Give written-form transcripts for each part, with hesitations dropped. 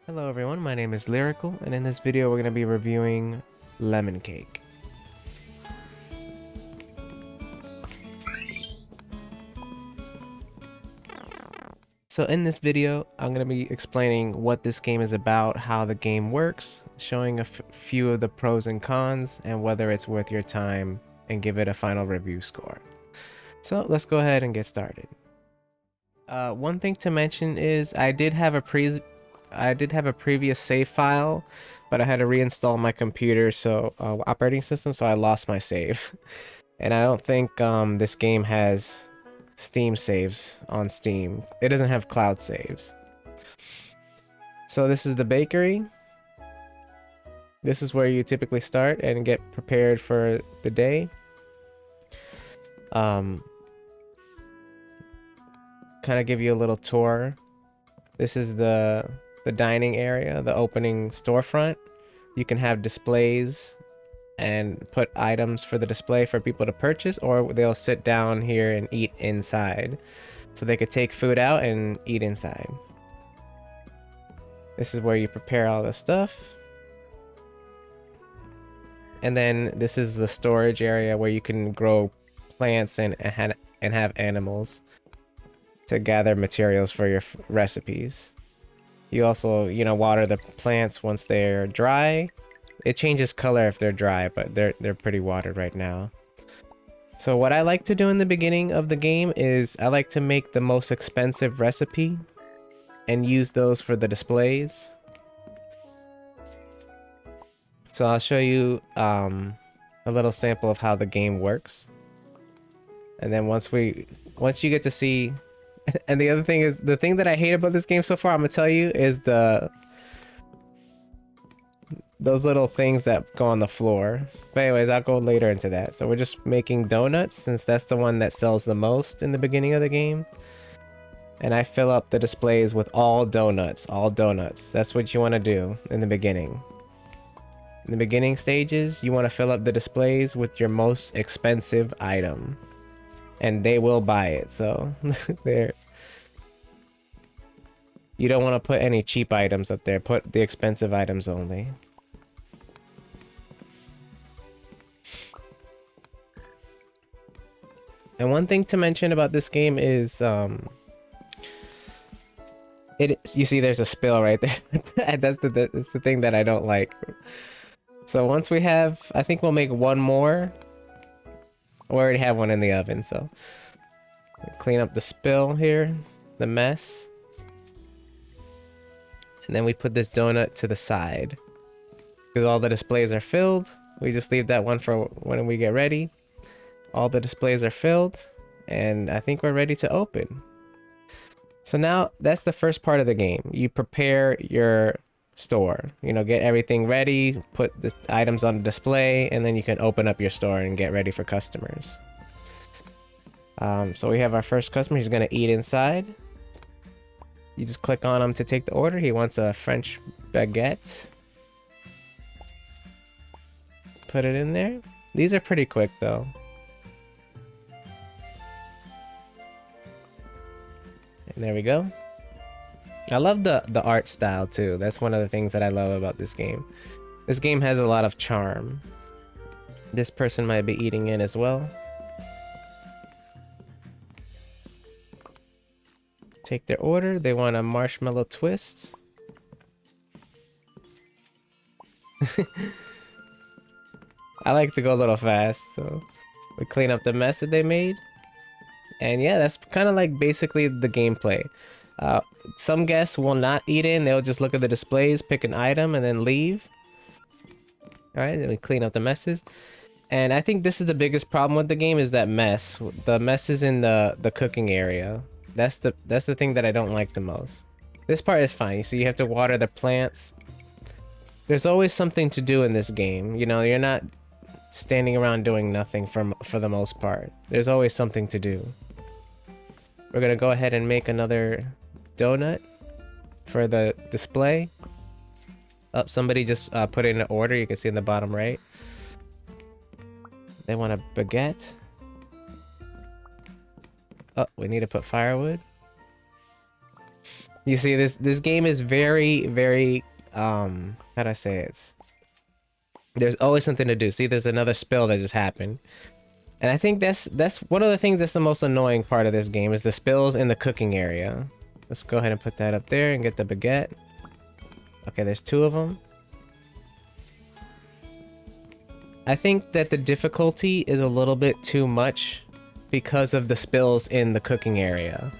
Hello everyone, my name is Lyrical, and in this video we're going to be reviewing lemon cake. So in this video, I'm going to be explaining what this game is about, how the game works, showing a few of the pros and cons, and whether it's worth your time, and give it a final review score. So let's go ahead and get started. One thing to mention is I did have a previous save file, but I had to reinstall my computer, so operating system, so I lost my save. And I don't think this game has Steam saves on Steam. It doesn't have cloud saves. So this is the bakery. This is where you typically start and get prepared for the day. Kind of give you a little tour. This is the dining area, the opening storefront. You can have displays and put items for the display for people to purchase, or they'll sit down here and eat inside. So they could take food out and eat inside. This is where you prepare all the stuff. And then this is the storage area where you can grow plants and have animals to gather materials for your recipes. You also, water the plants once they're dry. It changes color if they're dry, but they're pretty watered right now. So what I like to do in the beginning of the game is I like to make the most expensive recipe and use those for the displays. So I'll show you a little sample of how the game works. And then once you get to see, and the other thing is, the thing that I hate about this game so far, I'm gonna tell you, is those little things that go on the floor. But anyways, I'll go later into that. So we're just making donuts, since that's the one that sells the most in the beginning of the game. And I fill up the displays with all donuts. That's what you want to do in the beginning. In the beginning stages, you want to fill up the displays with your most expensive item. And they will buy it, so there. You don't want to put any cheap items up there. Put the expensive items only. And one thing to mention about this game is, you see there's a spill right there. That's the thing that I don't like. So once we have, I think we'll make one more. We already have one in the oven, so clean up the spill here, the mess. And then we put this donut to the side. Because all the displays are filled. We just leave that one for when we get ready. All the displays are filled, and I think we're ready to open. So now that's the first part of the game. You prepare your store, get everything ready, put the items on the display, and then you can open up your store and get ready for customers. So we have our first customer. He's gonna eat inside. You just click on him to take the order. He wants a French baguette. Put it in there. These are pretty quick though. And there we go. I love the art style too. That's one of the things that I love about this game. This game has a lot of charm. This person might be eating in as well. Take their order. They want a marshmallow twist. I like to go a little fast, so we clean up the mess that they made. And yeah, that's kind of like basically the gameplay. Some guests will not eat in. They'll just look at the displays, pick an item, and then leave. Alright, then we clean up the messes. And I think this is the biggest problem with the game, is that mess. The mess is in the cooking area. That's the thing that I don't like the most. This part is fine. So you have to water the plants. There's always something to do in this game. You're not standing around doing nothing for the most part. There's always something to do. We're gonna go ahead and make another donut for the display. Oh, somebody just put in an order. You can see in the bottom right. They want a baguette. Oh, we need to put firewood. You see, this game is very, very, how do I say it? There's always something to do. See, there's another spill that just happened. And I think that's one of the things that's the most annoying part of this game is the spills in the cooking area. Let's go ahead and put that up there and get the baguette. Okay, there's 2 of them. I think that the difficulty is a little bit too much because of the spills in the cooking area.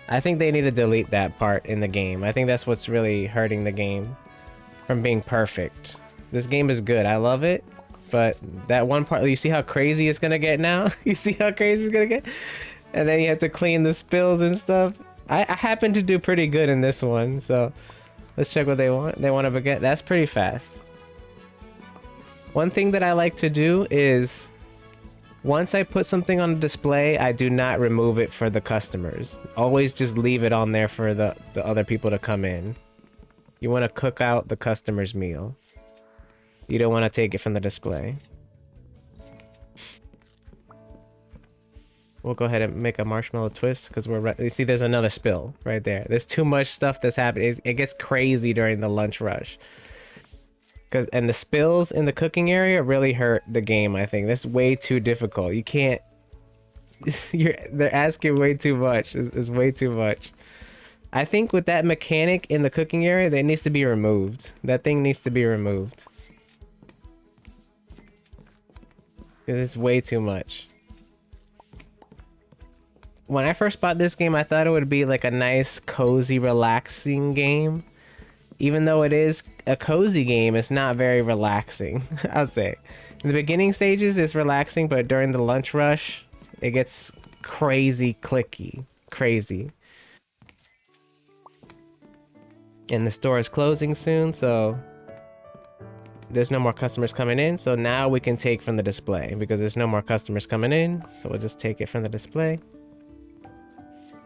I think they need to delete that part in the game. I think that's what's really hurting the game from being perfect. This game is good. I love it. But that one part, you see how crazy it's gonna get now? You see how crazy it's gonna get? And then you have to clean the spills and stuff. I happen to do pretty good in this one, so let's check what they want. They want a baguette. That's pretty fast. One thing that I like to do is once I put something on display, I do not remove it for the customers. Always just leave it on there for the other people to come in. You want to cook out the customer's meal. You don't want to take it from the display. We'll go ahead and make a marshmallow twist because you see there's another spill right there. There's too much stuff that's happening. It gets crazy during the lunch rush. And the spills in the cooking area really hurt the game, I think. That's way too difficult. You can't... they're asking way too much. It's way too much. I think with that mechanic in the cooking area, that needs to be removed. That thing needs to be removed. It's way too much. When I first bought this game, I thought it would be like a nice, cozy, relaxing game. Even though it is a cozy game, it's not very relaxing, I'll say. In the beginning stages, it's relaxing, but during the lunch rush, it gets crazy clicky. Crazy. And the store is closing soon, so there's no more customers coming in. So now we can take from the display because there's no more customers coming in. So we'll just take it from the display.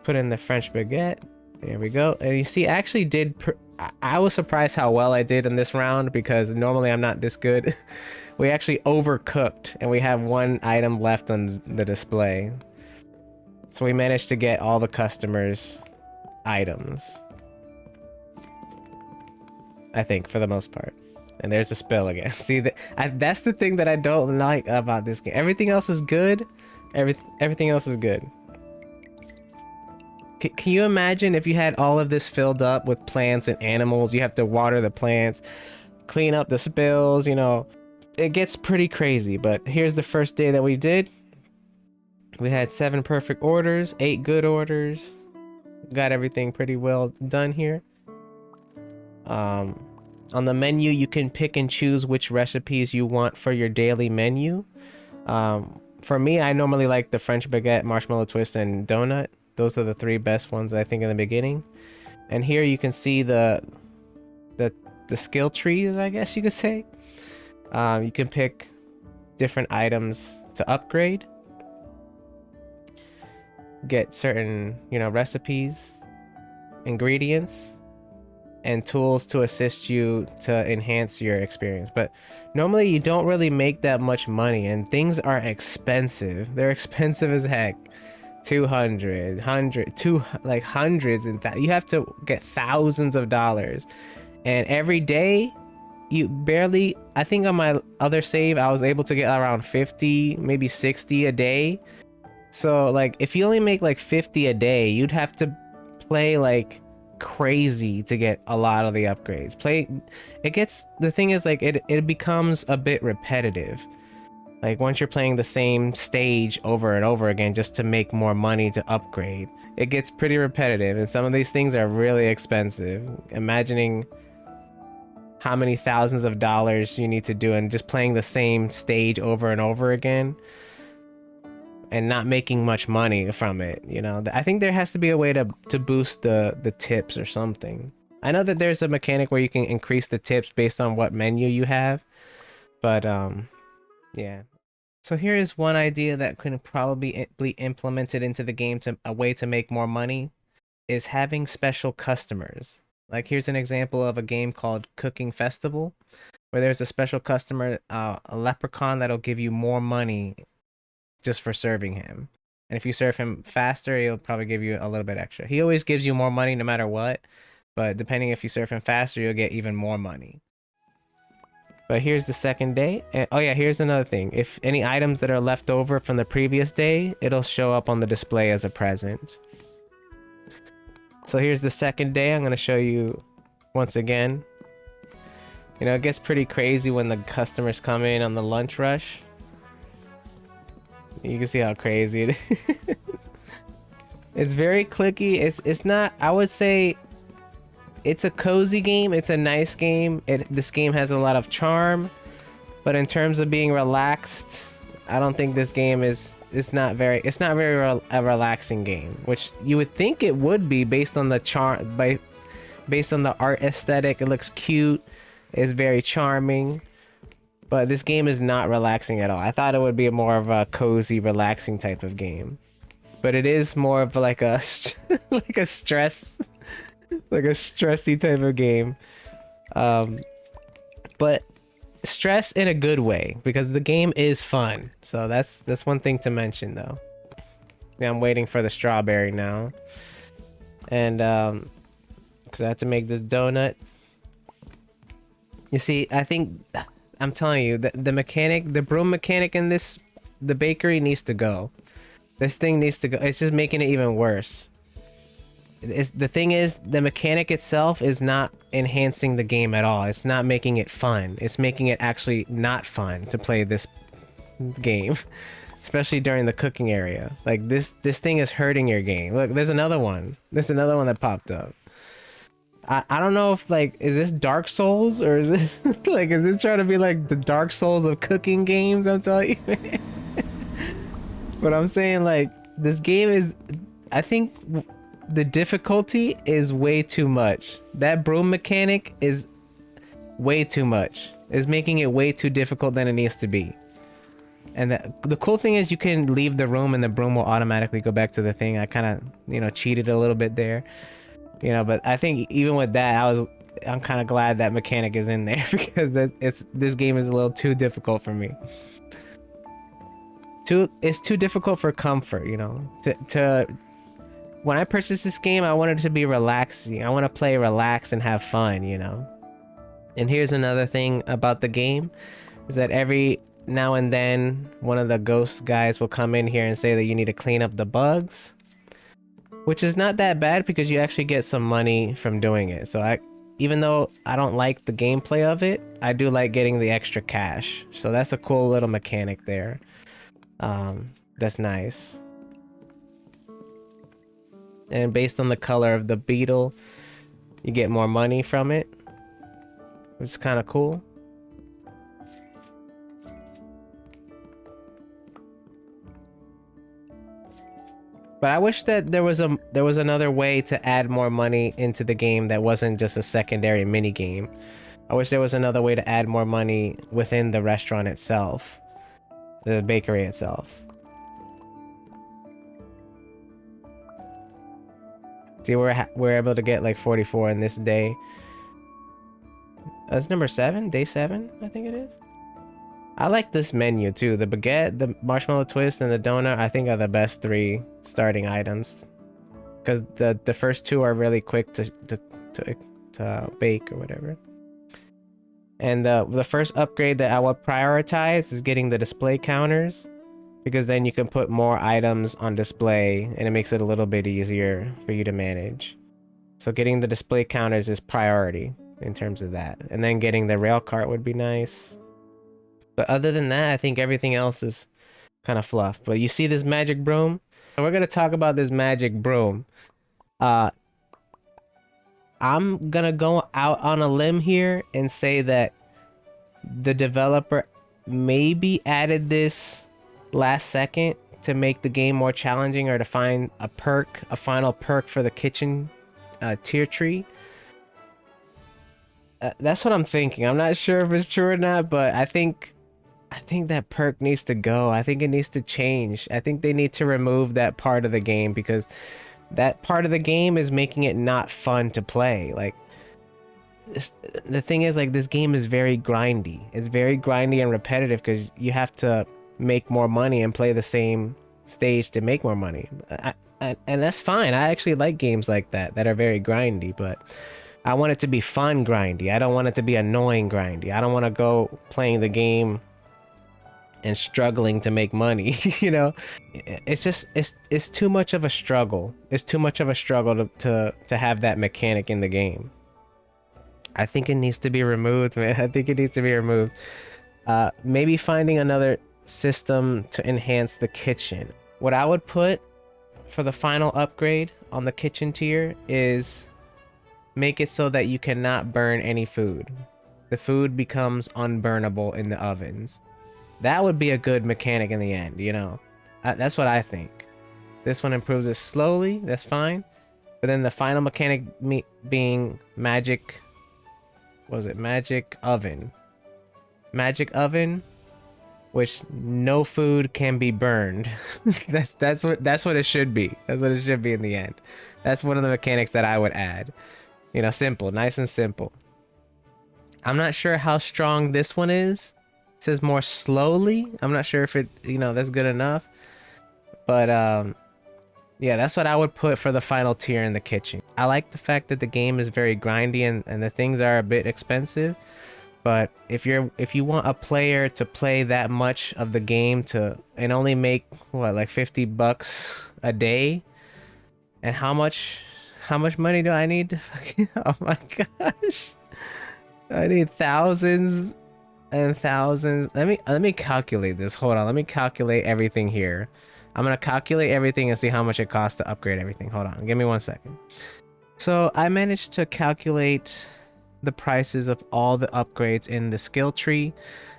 Put in the French baguette. There we go. And you see, I actually did... I was surprised how well I did in this round because normally I'm not this good. We actually overcooked and we have 1 item left on the display. So we managed to get all the customers' items. I think, for the most part. And there's a spill again. See, that's the thing that I don't like about this game. Everything else is good. Everything else is good. Can you imagine if you had all of this filled up with plants and animals? You have to water the plants, clean up the spills, you know. It gets pretty crazy, but here's the first day that we did. We had 7 perfect orders, 8 good orders. Got everything pretty well done here. On the menu, you can pick and choose which recipes you want for your daily menu. For me, I normally like the French baguette, marshmallow twist, and donut. Those are the 3 best ones I think in the beginning. And here you can see the skill trees, I guess you could say. You can pick different items to upgrade. Get certain, you know, recipes, ingredients, and tools to assist you to enhance your experience. But normally you don't really make that much money and things are expensive. They're expensive as heck. 200, like hundreds, and you have to get thousands of dollars. And every day you barely, I think on my other save I was able to get around 50, maybe 60 a day. So like if you only make like 50 a day, you'd have to play like crazy to get a lot of the upgrades. The thing is like it becomes a bit repetitive. Like once you're playing the same stage over and over again just to make more money to upgrade, it gets pretty repetitive, and some of these things are really expensive. Imagining how many thousands of dollars you need to do and just playing the same stage over and over again and not making much money from it, you know. I think there has to be a way to boost the tips or something. I know that there's a mechanic where you can increase the tips based on what menu you have, but yeah. So here is one idea that can probably be implemented into the game to a way to make more money, is having special customers. Like here's an example of a game called Cooking Festival, where there's a special customer, a leprechaun that'll give you more money just for serving him. And if you serve him faster, he'll probably give you a little bit extra. He always gives you more money no matter what, but depending if you serve him faster, you'll get even more money. But here's the second day. And, oh yeah, here's another thing. If any items that are left over from the previous day, it'll show up on the display as a present. So here's the second day. I'm going to show you once again. You know, it gets pretty crazy when the customers come in on the lunch rush. You can see how crazy it is. It's very clicky. It's not, I would say, it's a cozy game. It's a nice game. This game has a lot of charm, but in terms of being relaxed, I don't think this game is. It's not very a relaxing game, which you would think it would be based on the based on the art aesthetic. It looks cute. It's very charming, but this game is not relaxing at all. I thought it would be more of a cozy, relaxing type of game, but it is more of like a like a stress. Like a stressy type of game, but stress in a good way, because the game is fun. So that's one thing to mention though. Yeah, I'm waiting for the strawberry now, and because I have to make this donut. You see, I think I'm telling you that the broom mechanic in the bakery needs to go. This thing needs to go. It's just making it even worse. The thing is, the mechanic itself is not enhancing the game at all. It's not making it fun. It's making it actually not fun to play this game, especially during the cooking area. Like this thing is hurting your game. Look, there's another one. There's another one that popped up. I don't know if, like, is this Dark Souls, or is this like, is this trying to be like the Dark Souls of cooking games? I'm telling you. But I'm saying, like, this game is, I think the difficulty is way too much. That broom mechanic is way too much. It's making it way too difficult than it needs to be. And the cool thing is you can leave the room and the broom will automatically go back to the thing. I kind of, you know, cheated a little bit there, you know, but I think even with that, I'm kind of glad that mechanic is in there, because this game is a little too difficult for me. It's too difficult for comfort, you know. When I purchased this game, I wanted it to be relaxing. I want to play, relax, and have fun, you know. And here's another thing about the game, is that every now and then, one of the ghost guys will come in here and say that you need to clean up the bugs, which is not that bad because you actually get some money from doing it. So even though I don't like the gameplay of it, I do like getting the extra cash. So that's a cool little mechanic there. That's nice. And based on the color of the beetle, you get more money from it, which is kind of cool. But I wish that there was another way to add more money into the game that wasn't just a secondary mini game. I wish there was another way to add more money within the restaurant itself, the bakery itself. See, we're able to get like 44 in this day. That's number 7, day 7, I think it is. I like this menu too. The baguette, the marshmallow twist, and the donut, I think, are the best 3 starting items, because the first 2 are really quick to bake or whatever. And the first upgrade that I would prioritize is getting the display counters, because then you can put more items on display and it makes it a little bit easier for you to manage. So getting the display counters is priority in terms of that. And then getting the rail cart would be nice. But other than that, I think everything else is kind of fluff. But you see this magic broom? We're going to talk about this magic broom. I'm going to go out on a limb here and say that the developer maybe added this last second to make the game more challenging, or to find a final perk for the kitchen tier tree. That's what I'm thinking. I'm not sure if it's true or not, but I think that perk needs to go. I think it needs to change. I think they need to remove that part of the game, because that part of the game is making it not fun to play. Like, the thing is, like, this game is very grindy. It's very grindy and repetitive because you have to make more money and play the same stage to make more money. And that's fine. I actually like games like that that are very grindy, but I want it to be fun grindy. I don't want it to be annoying grindy. I don't want to go playing the game and struggling to make money. You know, it's just it's too much of a struggle. It's too much of a struggle to have that mechanic in the game. I think it needs to be removed, man. I think it needs to be removed. Maybe finding another system to enhance the kitchen. What I would put for the final upgrade on the kitchen tier is make it so that you cannot burn any food. The food becomes unburnable in the ovens. That would be a good mechanic in the end, you know. That's what I think. This one improves it slowly, that's fine. But then the final mechanic being magic, what was it? Magic oven. Magic oven, which no food can be burned. that's what it should be. That's what it should be in the end. That's one of the mechanics that I would add. You know, simple, nice and simple. I'm not sure how strong this one is. It says more slowly. I'm not sure if it, you know, that's good enough. But yeah, that's what I would put for the final tier in the kitchen. I like the fact that the game is very grindy and the things are a bit expensive. But if you want a player to play that much of the game and only make what, like $50 a day, and how much money do I need to fucking, oh my gosh, I need thousands and thousands. Let me calculate this. Hold on, let me calculate everything here. I'm gonna calculate everything and see how much it costs to upgrade everything. Hold on, give me 1 second. So I managed to calculate the prices of all the upgrades in the skill tree.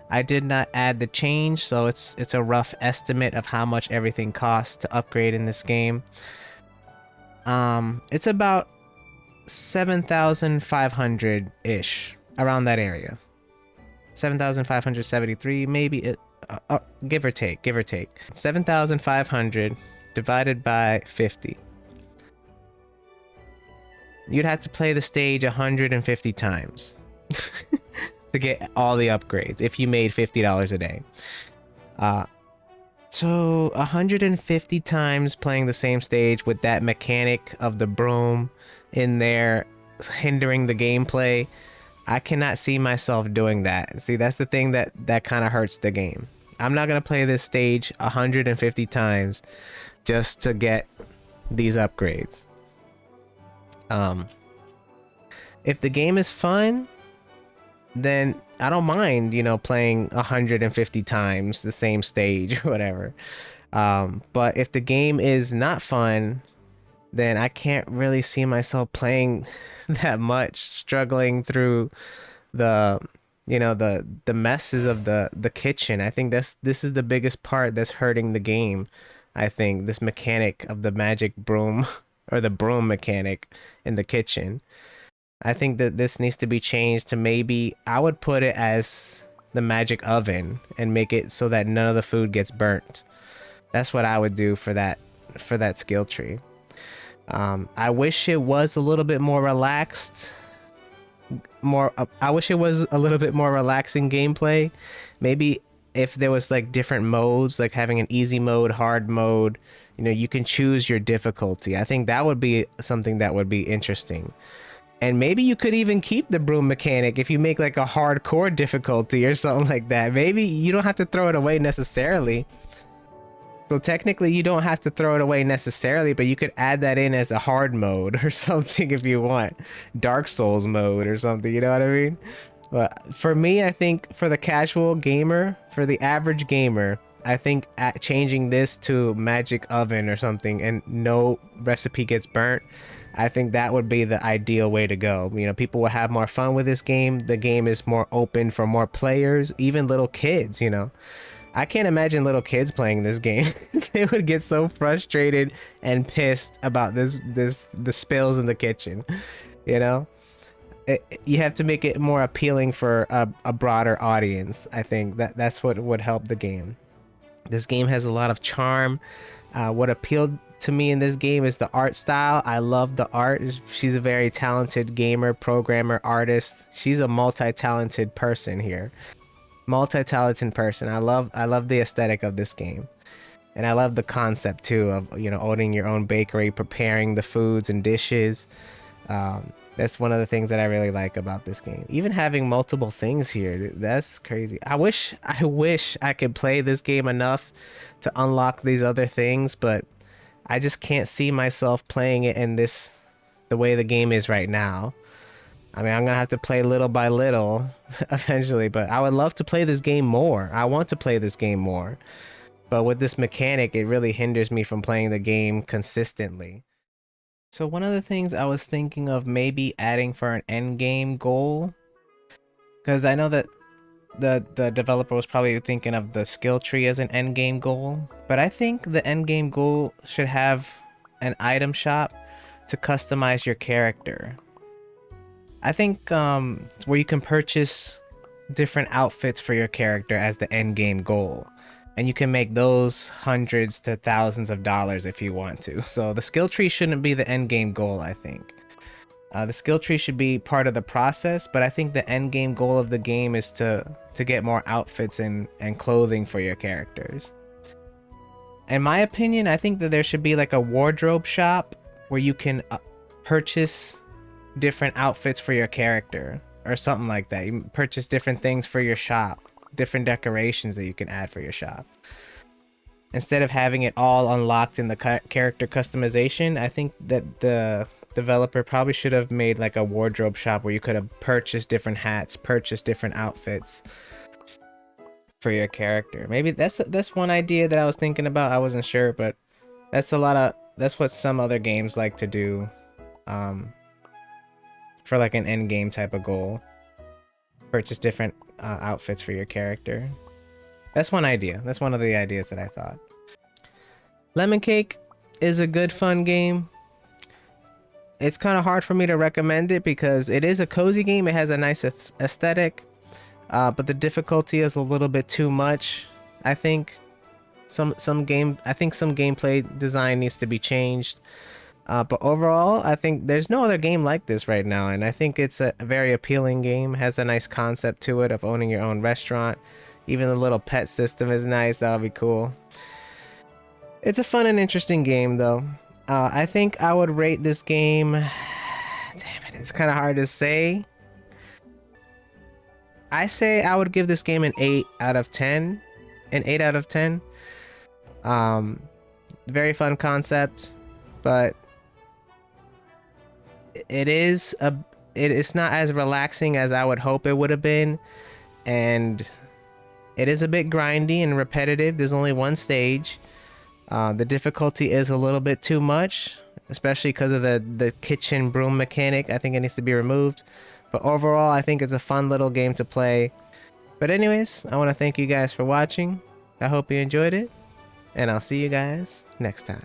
I did not add the change, so it's a rough estimate of how much everything costs to upgrade in this game. It's about 7,500 ish, around that area. 7,573, maybe, give or take. 7,500 divided by 50. You'd have to play the stage 150 times to get all the upgrades if you made $50 a day. So 150 times playing the same stage with that mechanic of the broom in there hindering the gameplay, I cannot see myself doing that. See, that's the thing that kind of hurts the game. I'm not going to play this stage 150 times just to get these upgrades. If the game is fun, then I don't mind, you know, playing 150 times the same stage or whatever. But if the game is not fun, then I can't really see myself playing that much, struggling through the, you know, the messes of the kitchen. I think this is the biggest part that's hurting the game. I think this mechanic of the magic broom or the broom mechanic in the kitchen. I think that this needs to be changed to, maybe I would put it as the magic oven and make it so that none of the food gets burnt. That's what I would do for that skill tree. I wish it was a little bit more relaxed. I wish it was a little bit more relaxing gameplay. Maybe if there was like different modes, like having an easy mode, hard mode, you know, you can choose your difficulty. I think that would be something that would be interesting. And maybe you could even keep the broom mechanic if you make like a hardcore difficulty or something like that. Maybe you don't have to throw it away necessarily. So technically you don't have to throw it away necessarily, but you could add that in as a hard mode or something if you want. Dark Souls mode or something, you know what I mean? But for me, I think for the casual gamer, for the average gamer, I think changing this to magic oven or something and no recipe gets burnt, I think that would be the ideal way to go. You know, people will have more fun with this game. The game is more open for more players, even little kids, you know. I can't imagine little kids playing this game. They would get so frustrated and pissed about the spills in the kitchen, you know. You have to make it more appealing for a broader audience. I think that's what would help the game. This game has a lot of charm. What appealed to me in this game is the art style. I love the art. She's a very talented gamer, programmer, artist. She's a multi-talented person here. Multi-talented person. I love the aesthetic of this game. And I love the concept too of, you know, owning your own bakery, preparing the foods and dishes. That's one of the things that I really like about this game. Even having multiple things here, dude, that's crazy. I wish I could play this game enough to unlock these other things, but I just can't see myself playing it in this the way the game is right now. I mean, I'm gonna have to play little by little eventually, but I would love to play this game more. I want to play this game more. But with this mechanic, it really hinders me from playing the game consistently. So one of the things I was thinking of maybe adding for an end game goal, because I know that the developer was probably thinking of the skill tree as an end game goal, but I think the end game goal should have an item shop to customize your character. I think where you can purchase different outfits for your character as the end game goal. And you can make those hundreds to thousands of dollars if you want to. So the skill tree shouldn't be the end game goal, I think. The skill tree should be part of the process, but I think the end game goal of the game is to get more outfits and clothing for your characters. In my opinion, I think that there should be like a wardrobe shop where you can purchase different outfits for your character or something like that. You purchase different things for your shop, different decorations that you can add for your shop. Instead of having it all unlocked in the character customization, I think that the developer probably should have made like a wardrobe shop where you could have purchased different hats, purchased different outfits for your character. Maybe that's one idea that I was thinking about. I wasn't sure, but that's what some other games like to do for like an end game type of goal. Purchase different outfits for your character. That's one idea. That's one of the ideas that I thought. Lemon Cake is a good fun game. It's kind of hard for me to recommend it because it is a cozy game. It has a nice aesthetic, but the difficulty is a little bit too much. I think some gameplay design needs to be changed. But overall, I think there's no other game like this right now, and I think it's a very appealing game. Has a nice concept to it of owning your own restaurant. Even the little pet system is nice. That'll be cool. It's a fun and interesting game, though. I think I would rate this game. Damn it, it's kind of hard to say. I say I would give this game an 8 out of 10. An 8 out of 10. Very fun concept, but it's not as relaxing as I would hope it would have been, and it is a bit grindy and repetitive. There's only one stage. The difficulty is a little bit too much, especially because of the kitchen broom mechanic. I think it needs to be removed, but overall I think it's a fun little game to play. But anyways, I want to thank you guys for watching. I hope you enjoyed it, and I'll see you guys next time.